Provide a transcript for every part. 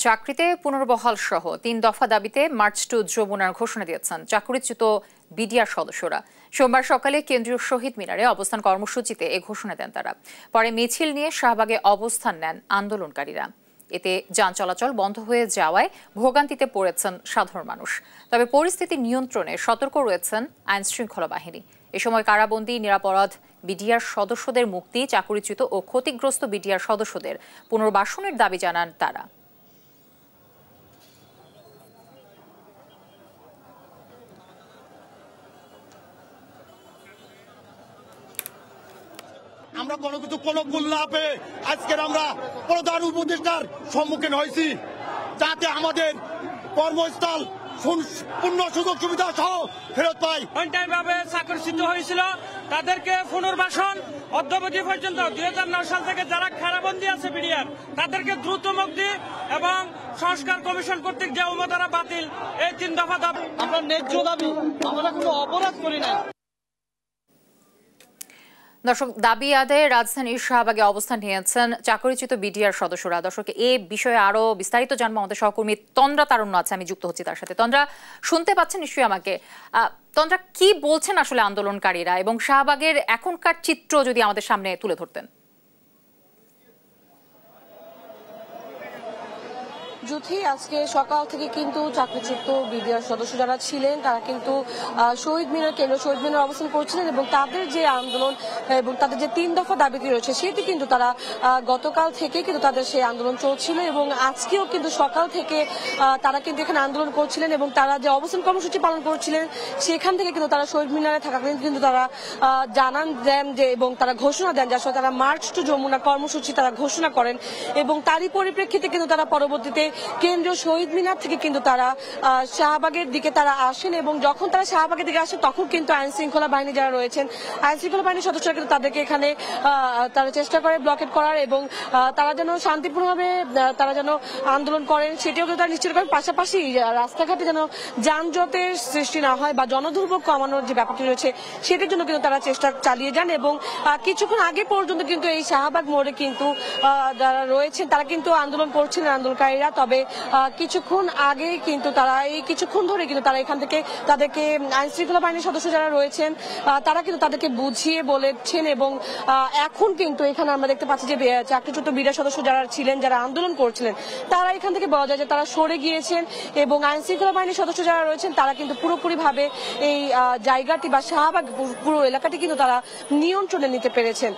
চাকরিতে পুনর্বহাল সহ ৩ দফা দাবিতে মার্চ টু যমুনার ঘোষণা দিয়েছেন চাকরিচ্যুত বিডিআর সদস্যরা। সোমবার সকালে কেন্দ্রীয় শহীদ মিনারে অবস্থান কর্মসূচিতে এ ঘোষণা দেন তারা। পরে মিছিল নিয়ে শাহবাগে অবস্থান নেন আন্দোলনকারীরা। এতে যান চলাচল বন্ধ হয়ে যাওয়ায় ভোগান্তিতে পড়েছেন সাধারণ মানুষ। তবে পরিস্থিতি নিয়ন্ত্রণে সতর্ক রয়েছেন আইন শৃঙ্খলা বাহিনী। এ সময় কারাবন্দী নিরাপরাধ বিডিআর সদস্যদের মুক্তি, চাকরিচ্যুত ও ক্ষতিগ্রস্ত বিডিআর সদস্যদের পুনর্বাসনের দাবি জানান তারা। আমরা কোনো কিছু কোনো ভুল না পেয়ে আজকের আমরা প্রধান উপদেষ্টার সম্মুখীন হয়েছি, যাতে আমাদের কর্মস্থল পূর্ণ সুযোগ সুবিধা সহ ফেরত পাই। ভাবে চাকরিচ্যুত হয়েছিল তাদেরকে পুনর্বাসন অদ্যাবধি পর্যন্ত 2009 সাল থেকে যারা কারাবন্দী আছে বিডিআর তাদেরকে দ্রুত মুক্তি এবং সংস্কার কমিশন কর্তৃক যে অনুমোদনা বাতিল, এই 3 দফা দাবি আমরা ন্যায্য দাবি, আমরা কোনো অপরাধ করি না। দর্শক, দাবি আদায়ে রাজধানীর শাহবাগে অবস্থান নিয়েছেন চাকরিচ্যুত বিডিআর সদস্যরা। দর্শক, এ বিষয়ে আরো বিস্তারিত জানবো আমাদের সহকর্মী তন্দ্রা তারুণ্য আছে, আমি যুক্ত হচ্ছি তার সাথে। তন্দ্রা, শুনতে পাচ্ছেন নিশ্চয়ই আমাকে? তন্দ্রা, কি বলছেন আসলে আন্দোলনকারীরা এবং শাহবাগের এখনকার চিত্র যদি আমাদের সামনে তুলে ধরতেন। যুথি, আজকে সকাল থেকে কিন্তু চাকরিচ্যুত বিডিআর সদস্য যারা ছিলেন তারা কিন্তু শহীদ মিনার কেন্দ্র শহীদ মিনার অবস্থান করছিলেন এবং তাদের যে আন্দোলন এবং তাদের যে 3 দফা দাবিটি রয়েছে সেটি কিন্তু তারা গতকাল থেকে কিন্তু তাদের সেই আন্দোলন চলছিল এবং আজকেও কিন্তু সকাল থেকে তারা কিন্তু এখানে আন্দোলন করছিলেন এবং তারা যে অবস্থান কর্মসূচি পালন করছিলেন সেখান থেকে কিন্তু তারা শহীদ মিনারে থাকাকালীন কিন্তু তারা দেন যে এবং তারা ঘোষণা দেন যে আসলে তারা মার্চ টু যমুনা কর্মসূচি তারা ঘোষণা করেন এবং তারই পরিপ্রেক্ষিতে কিন্তু তারা পরবর্তীতে কেন্দ্রীয় শহীদ মিনার থেকে কিন্তু তারা শাহবাগের দিকে তারা আসেন এবং যখন তারা শাহবাগের দিকে আসেন তখন কিন্তু আইন শৃঙ্খলা বাহিনী যারা রয়েছেন, আইন শৃঙ্খলা বাহিনীর সদস্যরা কিন্তু তাদেরকে এখানে তারা চেষ্টা করে ব্লকেট করার এবং তারা যেন শান্তিপূর্ণভাবে তারা যেন আন্দোলন করেন সেটিও কিন্তু তারা নিশ্চিত করেন। পাশাপাশি রাস্তাঘাটে যেন যানজটের সৃষ্টি না হয় বা জনদুর্ভোগ কমানোর যে ব্যাপারটি রয়েছে সেটির জন্য কিন্তু তারা চেষ্টা চালিয়ে যান এবং কিছুক্ষণ আগে পর্যন্ত কিন্তু এই শাহবাগ মোড়ে কিন্তু যারা রয়েছেন তারা কিন্তু আন্দোলন করছিলেন আন্দোলনকারীরা। তবে কিছুক্ষণ আগে কিন্তু তারা এই কিছুক্ষণ ধরে কিন্তু তারা এখান থেকে তাদেরকে আইন শৃঙ্খলা বাহিনীর সদস্য যারা রয়েছেন তারা কিন্তু তাদেরকে বুঝিয়ে বলেছেন এবং এখন কিন্তু এখানে আমরা দেখতে পাচ্ছি যে চাকরিচ্যুত বিডিআর সদস্য যারা ছিলেন, যারা আন্দোলন করছিলেন তারা এখান থেকে বলা যায় যে তারা সরে গিয়েছেন এবং আইন শৃঙ্খলা বাহিনীর সদস্য যারা রয়েছেন তারা কিন্তু পুরোপুরি ভাবে এই জায়গাটি বা শাহবাগ পুরো এলাকাটি কিন্তু তারা নিয়ন্ত্রণে নিতে পেরেছেন।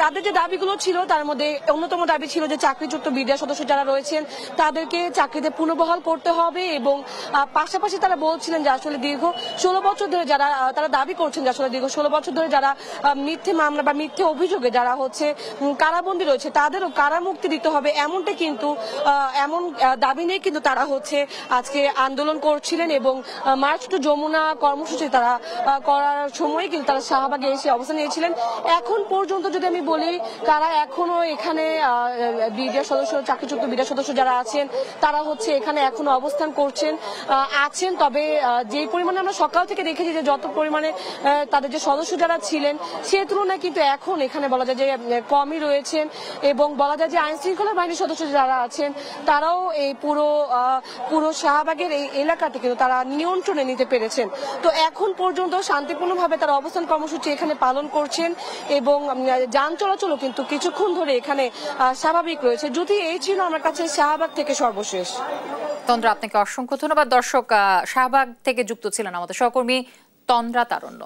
তাদের যে দাবিগুলো ছিল তার মধ্যে অন্যতম দাবি ছিল যে চাকরিচ্যুত বিডিআর সদস্য যারা রয়েছেন তাদেরকে চাকরিতে পুনর্বহাল করতে হবে এবং পাশাপাশি তারা বলছিলেন যে আসলে দীর্ঘ 16 বছর ধরে যারা তারা দাবি করছেন যে আসলে দীর্ঘ 16 বছর ধরে যারা মিথ্যে মামলা বা মিথ্যে অভিযোগে যারা হচ্ছে কারাবন্দী রয়েছে তাদেরও কারামুক্তি দিতে হবে, এমনটা কিন্তু এমন দাবি নিয়ে কিন্তু তারা হচ্ছে আজকে আন্দোলন করছিলেন এবং মার্চ টু যমুনা কর্মসূচি তারা করার সময় কিন্তু তারা শাহবাগে এসে অবস্থান নিয়েছিলেন। এখন পর্যন্ত যদি আমি বলি তারা এখনো এখানে বিডিআর সদস্য চাকরিচ্যুত বিডিআর সদস্য যারা আছেন তারা হচ্ছে এখানে এখনো অবস্থান করছেন আছেন। তবে যে পরিমাণে আমরা সকাল থেকে দেখেছি যে যত পরিমাণে তাদের যে সদস্য যারা ছিলেন সে তুলনায় কিন্তু এখন এখানে বলা যায় যে কমই রয়েছেন এবং বলা যায় যে আইন শৃঙ্খলা বাহিনীর সদস্য যারা আছেন তারাও এই পুরো শাহবাগের এই এলাকাটি কিন্তু তারা নিয়ন্ত্রণে নিতে পেরেছেন। তো এখন পর্যন্ত শান্তিপূর্ণভাবে তারা অবস্থান কর্মসূচি এখানে পালন করছেন এবং যান চলাচলও কিন্তু কিছুক্ষণ ধরে এখানে স্বাভাবিক রয়েছে। যদি এই ছিল আমার কাছে শাহবাগ থেকে সর্বশেষ। তন্দ্রা, আপনাকে অসংখ্য ধন্যবাদ। দর্শক, শাহবাগ থেকে যুক্ত ছিলেন আমাদের সহকর্মী তন্দ্রা তারুণ্য।